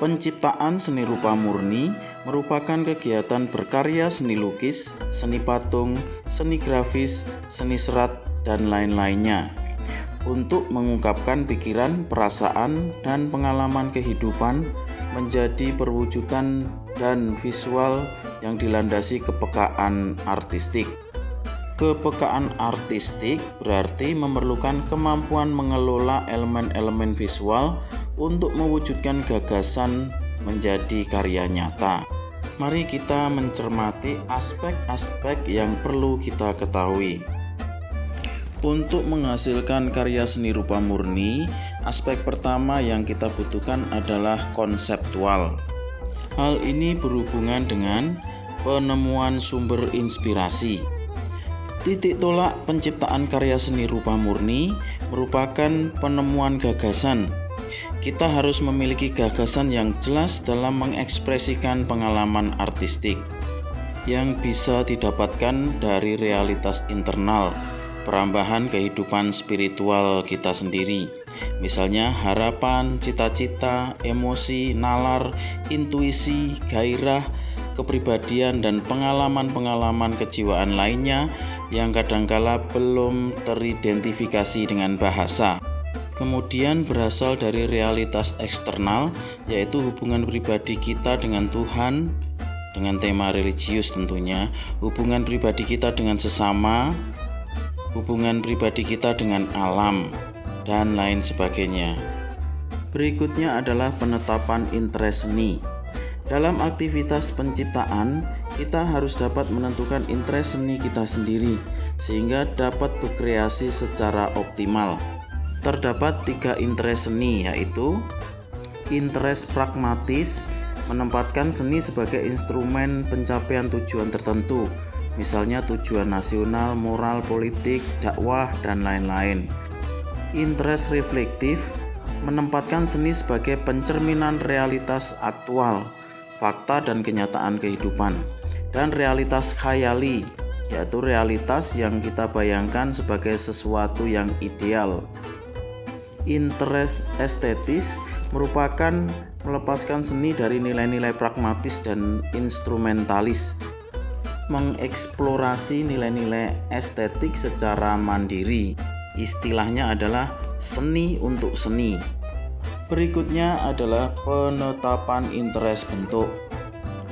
Penciptaan seni rupa murni merupakan kegiatan berkarya seni lukis, seni patung, seni grafis, seni serat, dan lain-lainnya untuk mengungkapkan pikiran, perasaan, dan pengalaman kehidupan menjadi perwujudan dan visual yang dilandasi kepekaan artistik. Kepekaan artistik berarti memerlukan kemampuan mengelola elemen-elemen visual untuk mewujudkan gagasan menjadi karya nyata. Mari kita mencermati aspek-aspek yang perlu kita ketahui. Untuk menghasilkan karya seni rupa murni, aspek pertama yang kita butuhkan adalah konseptual. Hal ini berhubungan dengan penemuan sumber inspirasi. Titik tolak penciptaan karya seni rupa murni merupakan penemuan gagasan. Kita harus memiliki gagasan yang jelas dalam mengekspresikan pengalaman artistik yang bisa didapatkan dari realitas internal, perambahan kehidupan spiritual kita sendiri. Misalnya harapan, cita-cita, emosi, nalar, intuisi, gairah, kepribadian, dan pengalaman-pengalaman kejiwaan lainnya yang kadangkala belum teridentifikasi dengan bahasa. Kemudian berasal dari realitas eksternal, yaitu hubungan pribadi kita dengan Tuhan, dengan tema religius tentunya, hubungan pribadi kita dengan sesama, hubungan pribadi kita dengan alam, dan lain sebagainya. Berikutnya adalah penetapan interest seni. Dalam aktivitas penciptaan, kita harus dapat menentukan interest seni kita sendiri, sehingga dapat berkreasi secara optimal. Terdapat 3 interest seni, yaitu interest pragmatis, menempatkan seni sebagai instrumen pencapaian tujuan tertentu, misalnya tujuan nasional, moral, politik, dakwah, dan lain-lain. Interest reflektif, menempatkan seni sebagai pencerminan realitas aktual, fakta dan kenyataan kehidupan. Dan realitas khayali, yaitu realitas yang kita bayangkan sebagai sesuatu yang ideal. Interest estetis merupakan melepaskan seni dari nilai-nilai pragmatis dan instrumentalis, mengeksplorasi nilai-nilai estetik secara mandiri. Istilahnya adalah seni untuk seni. Berikutnya adalah penetapan interest bentuk.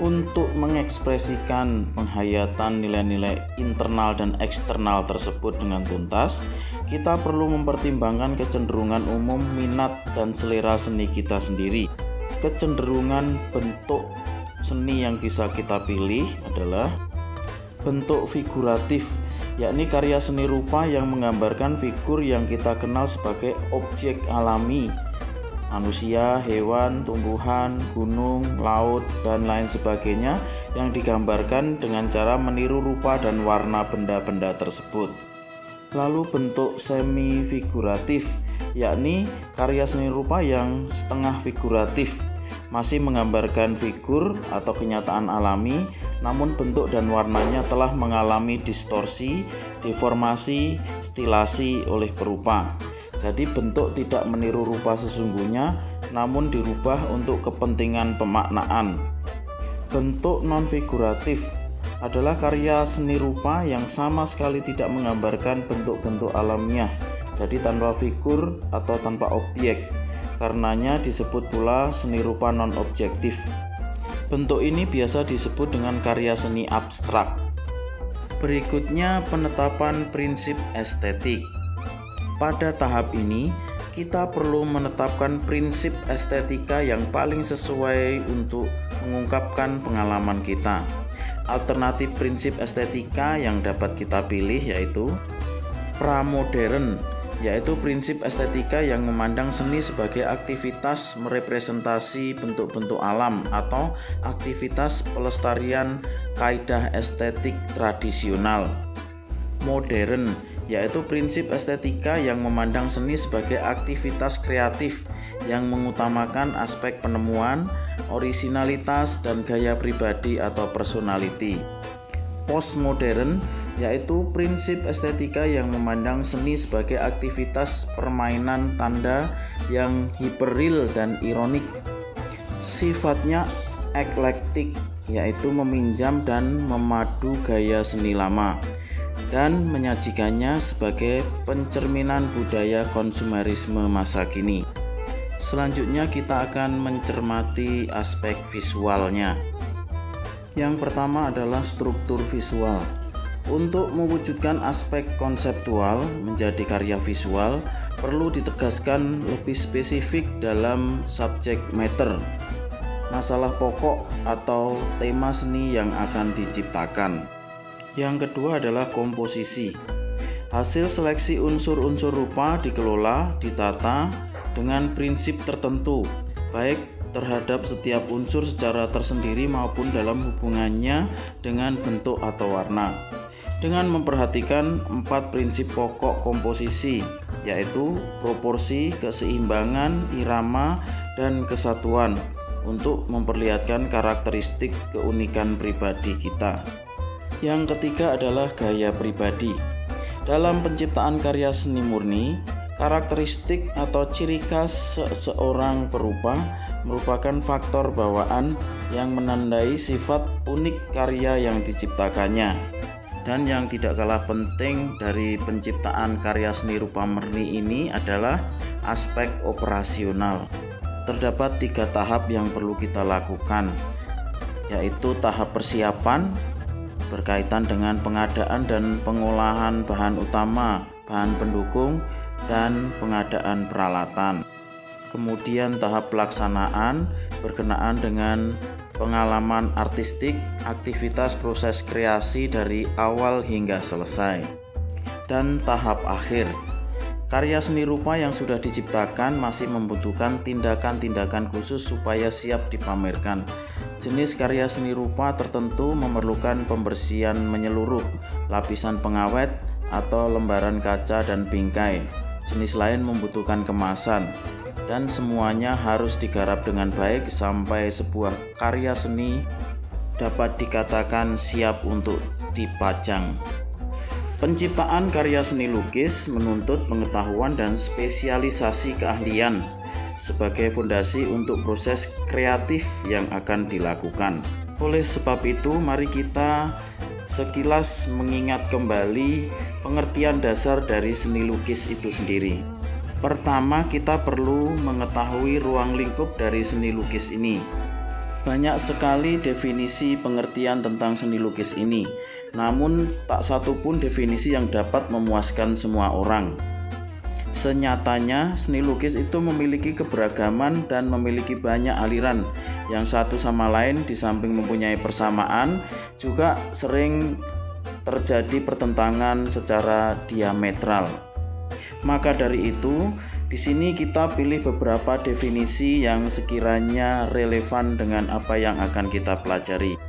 Untuk mengekspresikan penghayatan nilai-nilai internal dan eksternal tersebut dengan tuntas, kita perlu mempertimbangkan kecenderungan umum, minat, dan selera seni kita sendiri. Kecenderungan bentuk seni yang bisa kita pilih adalah bentuk figuratif, yakni karya seni rupa yang menggambarkan figur yang kita kenal sebagai objek alami, manusia, hewan, tumbuhan, gunung, laut, dan lain sebagainya yang digambarkan dengan cara meniru rupa dan warna benda-benda tersebut. Lalu bentuk semi figuratif, yakni karya seni rupa yang setengah figuratif, masih menggambarkan figur atau kenyataan alami, namun bentuk dan warnanya telah mengalami distorsi, deformasi, stilasi oleh perupa. Jadi bentuk tidak meniru rupa sesungguhnya, namun dirubah untuk kepentingan pemaknaan. Bentuk non-figuratif adalah karya seni rupa yang sama sekali tidak menggambarkan bentuk-bentuk alamiah, jadi tanpa figur atau tanpa objek. Karenanya disebut pula seni rupa non-objektif. Bentuk ini biasa disebut dengan karya seni abstrak. Berikutnya penetapan prinsip estetik. Pada tahap ini, kita perlu menetapkan prinsip estetika yang paling sesuai untuk mengungkapkan pengalaman kita. Alternatif prinsip estetika yang dapat kita pilih yaitu pramodern, yaitu prinsip estetika yang memandang seni sebagai aktivitas merepresentasi bentuk-bentuk alam atau aktivitas pelestarian kaidah estetik tradisional. Modern, yaitu prinsip estetika yang memandang seni sebagai aktivitas kreatif yang mengutamakan aspek penemuan, orisinalitas, dan gaya pribadi atau personality. Postmodern, yaitu prinsip estetika yang memandang seni sebagai aktivitas permainan tanda yang hiperreal dan ironik. sifatnya eklektik, yaitu meminjam dan memadu gaya seni lama dan menyajikannya sebagai pencerminan budaya konsumerisme masa kini. Selanjutnya kita akan mencermati aspek visualnya. Yang pertama adalah struktur visual. Untuk mewujudkan aspek konseptual menjadi karya visual, perlu ditegaskan lebih spesifik dalam subject matter, masalah pokok atau tema seni yang akan diciptakan. Yang kedua adalah komposisi. Hasil seleksi unsur-unsur rupa dikelola, ditata dengan prinsip tertentu, baik terhadap setiap unsur secara tersendiri maupun dalam hubungannya dengan bentuk atau warna, dengan memperhatikan 4 prinsip pokok komposisi, yaitu proporsi, keseimbangan, irama, dan kesatuan, untuk memperlihatkan karakteristik keunikan pribadi kita. Yang ketiga adalah gaya pribadi. Dalam penciptaan karya seni murni, karakteristik atau ciri khas seseorang perupa merupakan faktor bawaan yang menandai sifat unik karya yang diciptakannya. Dan yang tidak kalah penting dari penciptaan karya seni rupa murni ini adalah aspek operasional. Terdapat 3 tahap yang perlu kita lakukan, yaitu tahap persiapan berkaitan dengan pengadaan dan pengolahan bahan utama, bahan pendukung, dan pengadaan peralatan. Kemudian tahap pelaksanaan berkenaan dengan pengalaman artistik, aktivitas proses kreasi dari awal hingga selesai. Dan tahap akhir, karya seni rupa yang sudah diciptakan masih membutuhkan tindakan-tindakan khusus supaya siap dipamerkan. Jenis karya seni rupa tertentu memerlukan pembersihan menyeluruh, lapisan pengawet atau lembaran kaca dan bingkai. Jenis lain membutuhkan kemasan, dan semuanya harus digarap dengan baik sampai sebuah karya seni dapat dikatakan siap untuk dipajang. Penciptaan karya seni lukis menuntut pengetahuan dan spesialisasi keahlian sebagai fondasi untuk proses kreatif yang akan dilakukan. Oleh sebab itu, mari kita sekilas mengingat kembali pengertian dasar dari seni lukis itu sendiri. Pertama, kita perlu mengetahui ruang lingkup dari seni lukis ini. Banyak sekali definisi pengertian tentang seni lukis ini, namun tak satu pun definisi yang dapat memuaskan semua orang. Senyatanya, seni lukis itu memiliki keberagaman dan memiliki banyak aliran yang satu sama lain di samping mempunyai persamaan, juga sering terjadi pertentangan secara diametral. Maka dari itu, di sini kita pilih beberapa definisi yang sekiranya relevan dengan apa yang akan kita pelajari.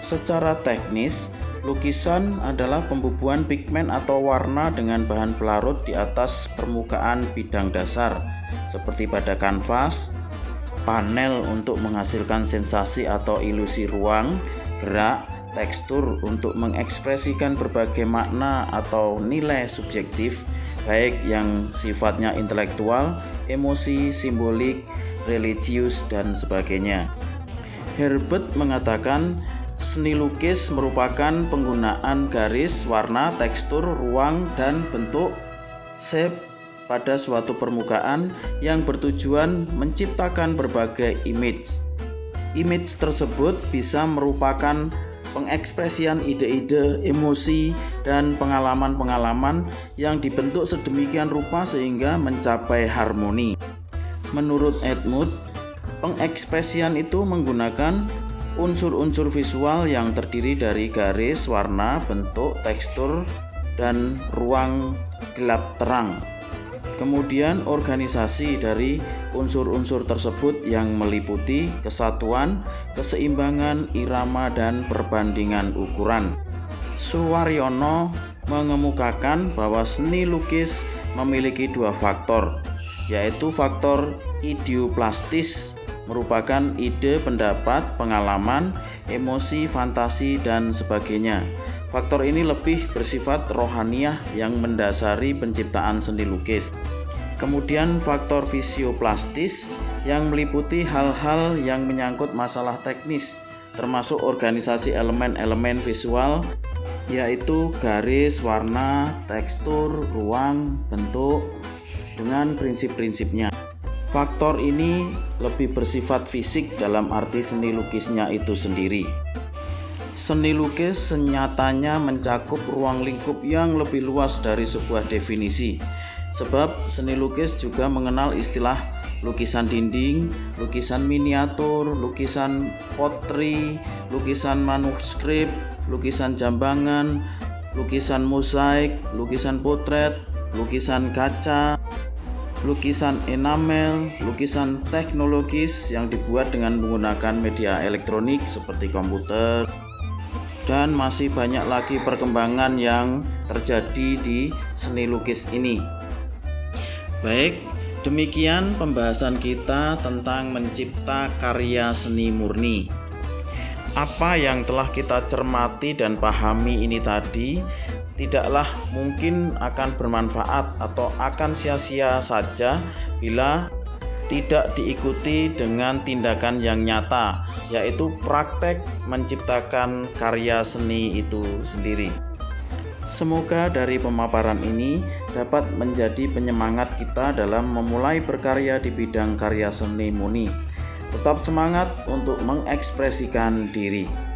Secara teknis, lukisan adalah pembubuhan pigmen atau warna dengan bahan pelarut di atas permukaan bidang dasar, seperti pada kanvas, panel untuk menghasilkan sensasi atau ilusi ruang, gerak, tekstur untuk mengekspresikan berbagai makna atau nilai subjektif, baik yang sifatnya intelektual, emosi, simbolik, religius, dan sebagainya. Herbert mengatakan, seni lukis merupakan penggunaan garis, warna, tekstur, ruang, dan bentuk shape pada suatu permukaan yang bertujuan menciptakan berbagai image. Image tersebut bisa merupakan pengekspresian ide-ide, emosi, dan pengalaman-pengalaman yang dibentuk sedemikian rupa sehingga mencapai harmoni. Menurut Edmund, pengekspresian itu menggunakan unsur-unsur visual yang terdiri dari garis, warna, bentuk, tekstur, dan ruang gelap terang. Kemudian organisasi dari unsur-unsur tersebut yang meliputi kesatuan, keseimbangan, irama, dan perbandingan ukuran. Suwaryono mengemukakan bahwa seni lukis memiliki 2 faktor, yaitu faktor idioplastis, merupakan ide, pendapat, pengalaman, emosi, fantasi, dan sebagainya. Faktor ini lebih bersifat rohaniah yang mendasari penciptaan seni lukis. Kemudian faktor fisioplastis yang meliputi hal-hal yang menyangkut masalah teknis, termasuk organisasi elemen-elemen visual, yaitu garis, warna, tekstur, ruang, bentuk, dengan prinsip-prinsipnya. Faktor ini lebih bersifat fisik dalam arti seni lukisnya itu sendiri. Seni lukis senyatanya mencakup ruang lingkup yang lebih luas dari sebuah definisi. Sebab seni lukis juga mengenal istilah lukisan dinding, lukisan miniatur, lukisan potri, lukisan manuskrip, lukisan jambangan, lukisan mosaik, lukisan potret, lukisan kaca, lukisan enamel, lukisan teknologis yang dibuat dengan menggunakan media elektronik seperti komputer, dan masih banyak lagi perkembangan yang terjadi di seni lukis ini. Baik, demikian pembahasan kita tentang mencipta karya seni murni. Apa yang telah kita cermati dan pahami ini tadi tidaklah mungkin akan bermanfaat atau akan sia-sia saja bila tidak diikuti dengan tindakan yang nyata, yaitu praktek menciptakan karya seni itu sendiri. Semoga dari pemaparan ini dapat menjadi penyemangat kita dalam memulai berkarya di bidang karya seni murni. Tetap semangat untuk mengekspresikan diri.